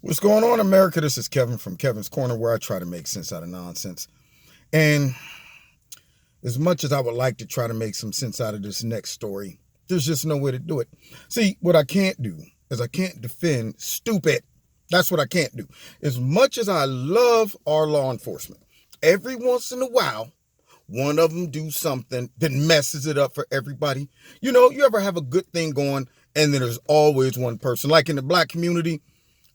What's going on, America? This is Kevin from Kevin's Corner, where I try to make sense out of nonsense. And as much as I would like to try to make some sense out of this next story, there's just no way to do it. See, what I can't do is I can't defend stupid. That's what I can't do. As much as I love our law enforcement, every once in a while, one of them do something that messes it up for everybody. You ever have a good thing going, and then there's always one person. Like in the black community,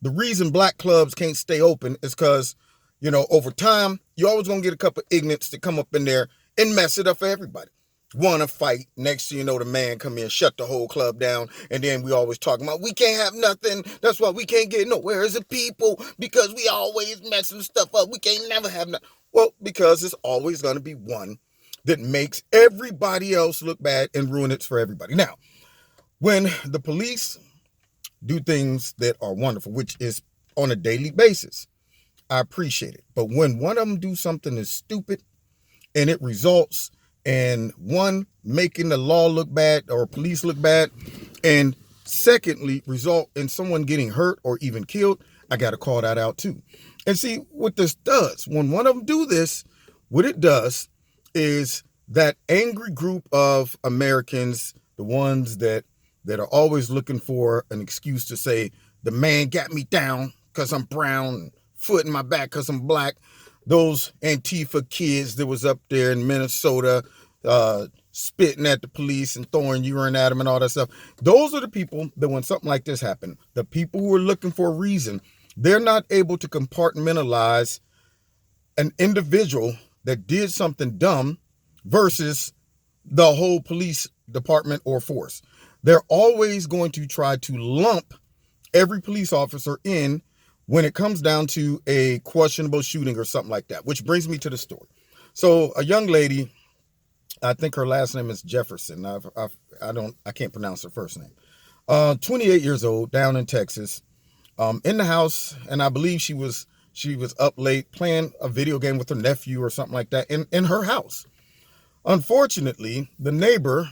the reason black clubs can't stay open is because, over time, you're always going to get a couple ignorants to come up in there and mess it up for everybody. Want to fight. Next thing you know, the man come in, shut the whole club down. And then we always talking about, we can't have nothing. That's why we can't get nowhere as a people, because we always messing stuff up. We can't never have nothing. Well, because it's always going to be one that makes everybody else look bad and ruin it for everybody. Now, when the police do things that are wonderful, which is on a daily basis, I appreciate it. But when one of them do something that's stupid and it results in one making the law look bad or police look bad, and secondly result in someone getting hurt or even killed, I got to call that out too. And see what this does. When one of them do this, what it does is that angry group of Americans, the ones that are always looking for an excuse to say, the man got me down because I'm brown, foot in my back because I'm black. Those Antifa kids that was up there in Minnesota spitting at the police and throwing urine at them and all that stuff. Those are the people that when something like this happened, the people who are looking for a reason, they're not able to compartmentalize an individual that did something dumb versus the whole police department or force. They're always going to try to lump every police officer in when it comes down to a questionable shooting or something like that, which brings me to the story. So a young lady, I think her last name is Jefferson. I can't pronounce her first name. 28 years old, down in Texas, in the house, and I believe she was up late playing a video game with her nephew or something like that in her house. Unfortunately, the neighbor,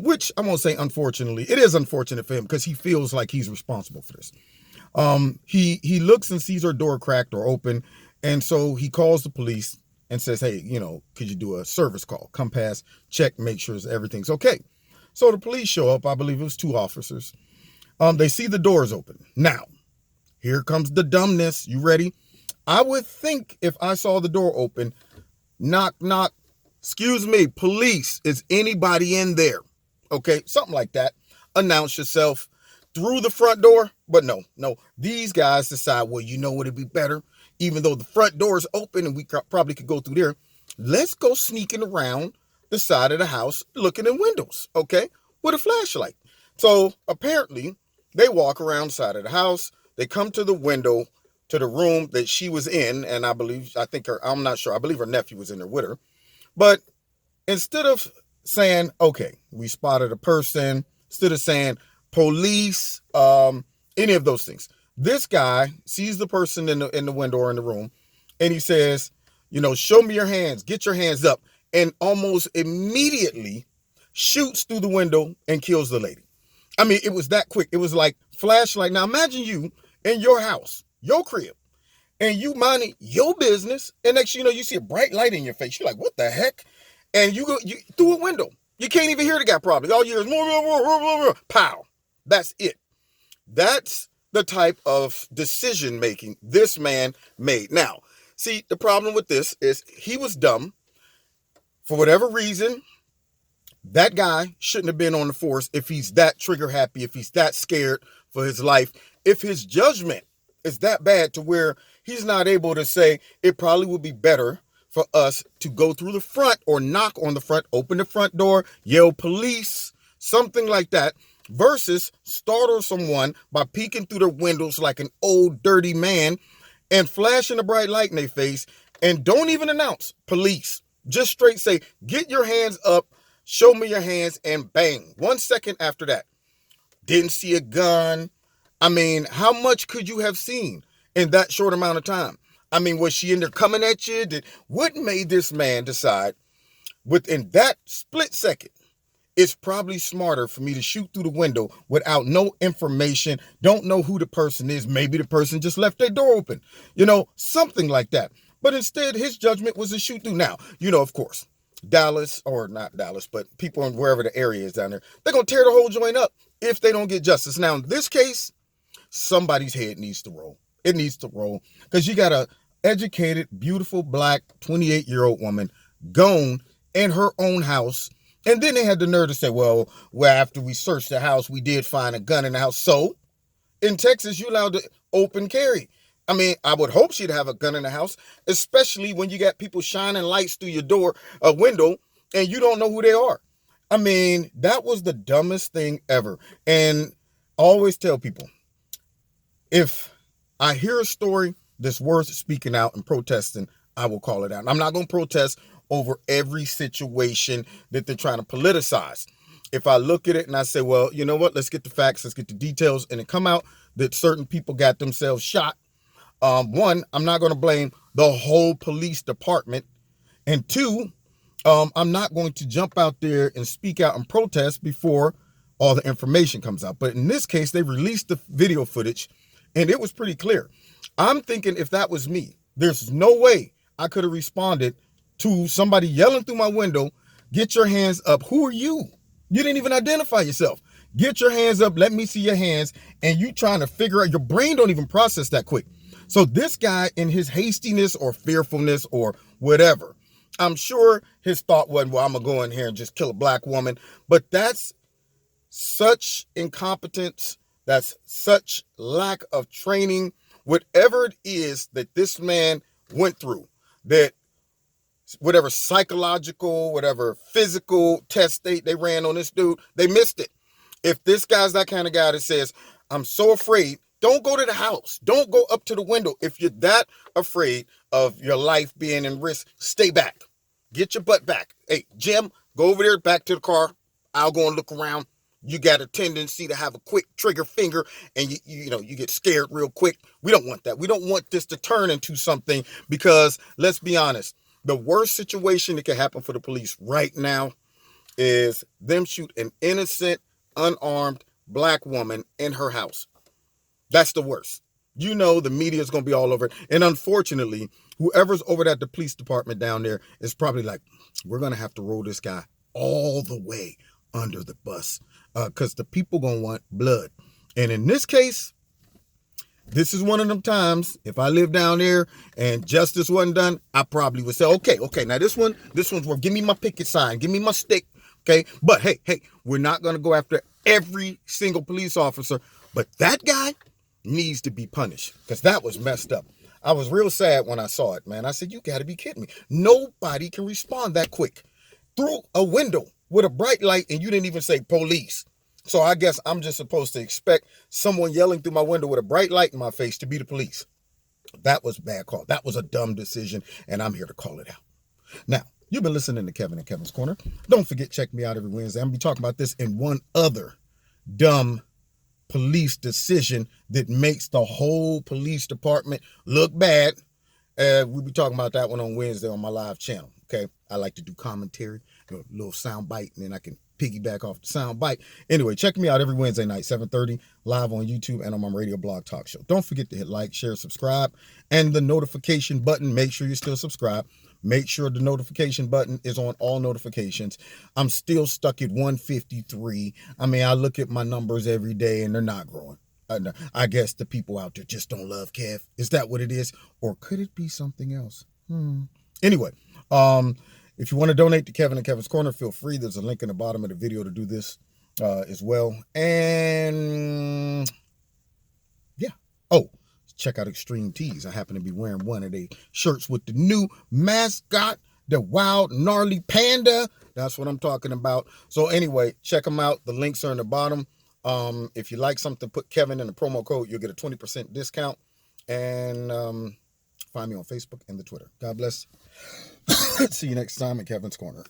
which I won't say unfortunately, it is unfortunate for him because he feels like he's responsible for this. He looks and sees her door cracked or open, and so he calls the police and says, hey, could you do a service call? Come past, check, make sure everything's okay. So the police show up. I believe it was 2 officers. They see the doors open. Now, here comes the dumbness. You ready? I would think if I saw the door open, knock, knock, excuse me, police, is anybody in there? Okay, something like that. Announce yourself through the front door. But no. These guys decide, well, you know what, it'd be better, even though the front door is open and we probably could go through there. Let's go sneaking around the side of the house, looking in windows, okay, with a flashlight. So apparently they walk around the side of the house. They come to the window, to the room that she was in. And I'm not sure. I believe her nephew was in there with her. But instead of saying, okay, we spotted a person, instead of saying police, any of those things, this guy sees the person in the window or in the room, and he says, show me your hands, get your hands up, and almost immediately shoots through the window and kills the lady. I mean, it was that quick. It was like flashlight. Now imagine you in your house, your crib, and you minding your business, and next you know, you see a bright light in your face. You're like, what the heck? And you go through a window. You can't even hear the guy probably. All you hear is pow. That's it. That's the type of decision making this man made. Now, see, the problem with this is he was dumb. For whatever reason, that guy shouldn't have been on the force if he's that trigger happy, if he's that scared for his life, if his judgment is that bad to where he's not able to say it probably would be better for us to go through the front or knock on the front, open the front door, yell police, something like that, versus startle someone by peeking through their windows like an old dirty man and flashing a bright light in their face, and don't even announce police. Just straight say, get your hands up, show me your hands, and bang. 1 second after that. Didn't see a gun. I mean, how much could you have seen in that short amount of time? I mean, was she in there coming at you? What made this man decide within that split second It's probably smarter for me to shoot through the window without no information, don't know who the person is. Maybe the person just left their door open, something like that. But instead, his judgment was to shoot through. Now, of course, Dallas, or not Dallas, but people in wherever the area is down there, they're going to tear the whole joint up if they don't get justice. Now, in this case, somebody's head needs to roll. It needs to roll because you got a educated, beautiful, black, 28-year-old woman gone in her own house. And then they had the nerve to say, well, after we searched the house, we did find a gun in the house. So in Texas, you're allowed to open carry. I mean, I would hope she'd have a gun in the house, especially when you got people shining lights through your door, a window, and you don't know who they are. I mean, that was the dumbest thing ever. And I always tell people, if I hear a story that's worth speaking out and protesting, I will call it out. And I'm not going to protest over every situation that they're trying to politicize. If I look at it and I say, well, you know what, let's get the facts, let's get the details, and it come out that certain people got themselves shot, one, I'm not going to blame the whole police department. And two, I'm not going to jump out there and speak out and protest before all the information comes out. But in this case, they released the video footage and it was pretty clear. I'm thinking if that was me, there's no way I could have responded to somebody yelling through my window, get your hands up. Who are you? You didn't even identify yourself. Get your hands up. Let me see your hands. And you trying to figure out, your brain don't even process that quick. So this guy, in his hastiness or fearfulness or whatever, I'm sure his thought wasn't, well, I'm going to go in here and just kill a black woman. But that's such incompetence. That's such lack of training. Whatever it is that this man went through, that whatever psychological, whatever physical test they ran on this dude, they missed it. If this guy's that kind of guy that says, I'm so afraid, don't go to the house. Don't go up to the window. If you're that afraid of your life being in risk, stay back. Get your butt back. Hey, Jim, go over there, back to the car. I'll go and look around. You got a tendency to have a quick trigger finger and you get scared real quick. We don't want that. We don't want this to turn into something, because let's be honest, the worst situation that can happen for the police right now is them shoot an innocent, unarmed black woman in her house. That's the worst. The media is going to be all over it. And unfortunately, whoever's over at the police department down there is probably like, we're going to have to roll this guy all the way under the bus, because the people going to want blood. And in this case, this is one of them times, if I lived down there and justice wasn't done, I probably would say, okay, now this one's where, give me my picket sign, give me my stick, okay? But hey, we're not going to go after every single police officer, but that guy needs to be punished, because that was messed up. I was real sad when I saw it, man. I said, you got to be kidding me. Nobody can respond that quick through a window with a bright light, and you didn't even say police. So I guess I'm just supposed to expect someone yelling through my window with a bright light in my face to be the police. That was a bad call. That was a dumb decision, and I'm here to call it out. Now, you've been listening to Kevin and Kevin's Corner. Don't forget, check me out every Wednesday. I'm going to be talking about this and one other dumb police decision that makes the whole police department look bad. We'll be talking about that one on Wednesday on my live channel. Okay, I like to do commentary, a little sound bite, and then I can piggyback off the sound bite. Anyway, check me out every Wednesday night, 7:30, live on YouTube and on my radio blog talk show. Don't forget to hit like, share, subscribe, and the notification button. Make sure you're still subscribed. Make sure the notification button is on all notifications. I'm still stuck at 153. I mean, I look at my numbers every day and they're not growing. I guess the people out there just don't love Kev. Is that what it is? Or could it be something else? Anyway, if you want to donate to Kevin and Kevin's Corner, feel free. There's a link in the bottom of the video to do this as well. And yeah. Oh, check out Extreme Tees. I happen to be wearing one of their shirts with the new mascot, the wild, gnarly panda. That's what I'm talking about. So anyway, check them out. The links are in the bottom. If you like something, put Kevin in the promo code. You'll get a 20% discount. And find me on Facebook and the Twitter. God bless. See you next time at Kevin's Corner.